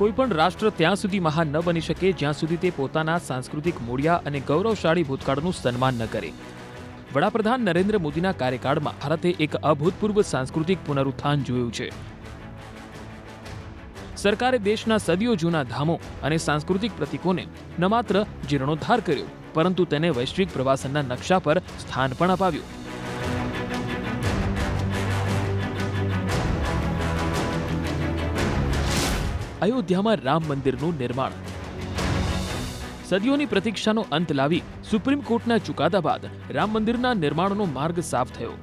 કોઈપણ રાષ્ટ્ર ત્યાં સુધી મહાન ન બની શકે જ્યાં સુધી તે પોતાના સાંસ્કૃતિક મૂળિયા અને ગૌરવશાળી ભૂતકાળનું સન્માન ન કરે. વડાપ્રધાન નરેન્દ્ર મોદીના કાર્યકાળમાં ભારતે એક અભૂતપૂર્વ સાંસ્કૃતિક પુનરુત્થાન જોયું છે. સરકારે દેશના સદીઓ જૂના ધામો અને સાંસ્કૃતિક પ્રતીકોને ન માત્ર જીર્ણોદ્ધાર કર્યો, પરંતુ તેને વૈશ્વિક પ્રવાસનના નકશા પર સ્થાન પણ અપાવ્યું. અયોધ્યામાં રામ મંદિરનું નિર્માણ. સદીઓની પ્રતીક્ષાનો અંત લાવી સુપ્રીમ કોર્ટના ચુકાદા બાદ રામ મંદિરના નિર્માણનો માર્ગ સાફ થયો.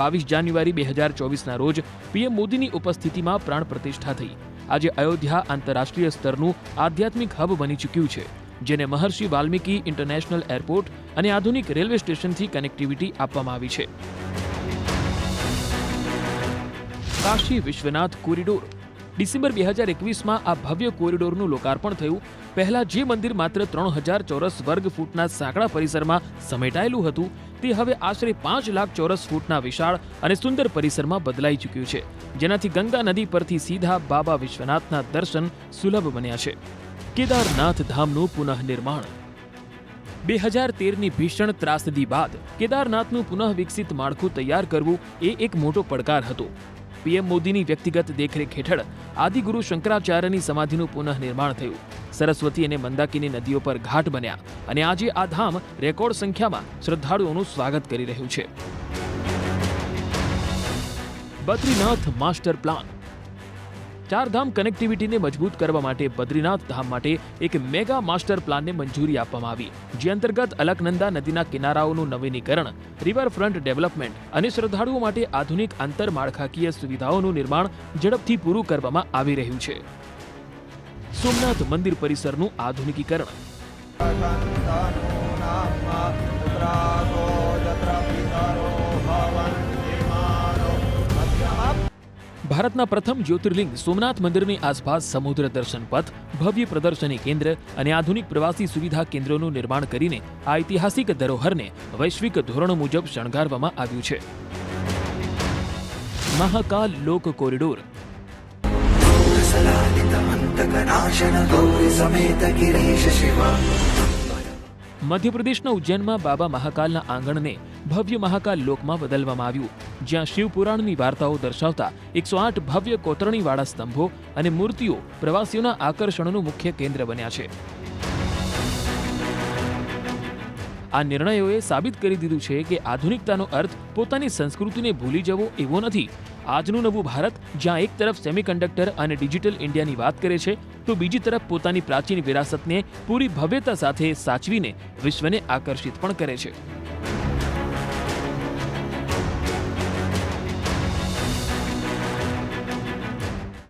22 જાન્યુઆરી 2024ના રોજ પીએમ મોદીની ઉપસ્થિતિમાં પ્રાણ પ્રતિષ્ઠા થઈ. આજે અયોધ્યા આંતરરાષ્ટ્રીય સ્તરનું આધ્યાત્મિક હબ બની ચૂક્યું છે, જેને મહર્ષિ વાલ્મીકી ઇન્ટરનેશનલ એરપોર્ટ અને આધુનિક રેલવે સ્ટેશનથી કનેક્ટિવિટી આપવામાં આવી છે. કાશી વિશ્વનાથ કોરિડોર. ડિસેમ્બર 2021માં આ ભવ્ય કોરિડોરનું લોકાર્પણ થયું. પહેલા જે મંદિર માત્ર 3000 ચોરસ વર્ગ ફૂટના સાંકડા પરિસરમાં સમેટાયેલું હતું, તે હવે આશરે 5 લાખ ચોરસ ફૂટના વિશાળ અને સુંદર પરિસરમાં બદલાઈ ચૂક્યું છે, જેનાથી ગંગા નદી પરથી સીધા બાબા વિશ્વનાથના દર્શન સુલભ બન્યા છે. કેદારનાથ ધામનું પુનઃનિર્માણ. 2013ની ભીષણ ત્રાસદી બાદ કેદારનાથનું પુનઃ વિકસિત માળખું તૈયાર કરવું એ એક મોટો પડકાર હતો. પીએમ મોદીની વ્યક્તિગત દેખરેખ હેઠળ આદિગુરુ શંકરાચાર્યની સમાધિનું પુનઃનિર્માણ થયું. સરસ્વતી અને મંદાકિની નદીઓ પર ઘાટ બન્યા અને આજે આ ધામ રેકોર્ડ સંખ્યામાં શ્રદ્ધાળુઓનું સ્વાગત કરી રહ્યું છે. Badrinath master plan. ચારધામ કનેક્ટિવિટીને મજબૂત કરવા માટે બદ્રીનાથ ધામ માટે એક મેગા માસ્ટર પ્લાનને મંજૂરી આપવામાં આવી, જે અંતર્ગત અલકનંદા નદીના કિનારાઓનું નવીનીકરણ, રિવરફ્રન્ટ ડેવલપમેન્ટ અને શ્રદ્ધાળુઓ માટે આધુનિક આંતરમાળખાકીય સુવિધાઓનું નિર્માણ ઝડપથી પૂરું કરવામાં આવી રહ્યું છે. સોમનાથ મંદિર પરિસરનું આધુનિકીકરણ. ભારતના પ્રથમ જ્યોતિર્લિંગ સોમનાથ મંદિરની આસપાસ સમુદ્ર દર્શન પથ, ભવ્ય પ્રદર્શની કેન્દ્ર અને આધુનિક પ્રવાસી સુવિધા કેન્દ્રોનું નિર્માણ કરીને આ ઐતિહાસિક ધરોહરને વૈશ્વિક ધોરણો મુજબ શણગારવામાં આવ્યું છે. મહાકાલ લોક કોરિડોર. મધ્યપ્રદેશના ઉજ્જૈનમાં બાબા મહાકાલના આંગણને ભવ્ય મહાકાલ લોકમાં બદલવામાં આવ્યું, જ્યાં શિવપુરાણની વાર્તાઓ દર્શાવતા 108 ભવ્ય કોતરણીવાળા સ્તંભો અને મૂર્તિઓ પ્રવાસીઓના આકર્ષણનું મુખ્ય કેન્દ્ર બન્યા છે. આ નિર્ણયોએ સાબિત કરી દીધું છે કે આધુનિકતાનો અર્થ પોતાની સંસ્કૃતિને ભૂલી જવો એવો નથી. આજનું નવું ભારત જ્યાં એક તરફ સેમિકન્ડક્ટર અને ડિજિટલ ઇન્ડિયાની વાત કરે છે, તો બીજી તરફ પોતાની પ્રાચીન વિરાસતને પૂરી ભવ્યતા સાથે સાચવીને વિશ્વને આકર્ષિત પણ કરે છે.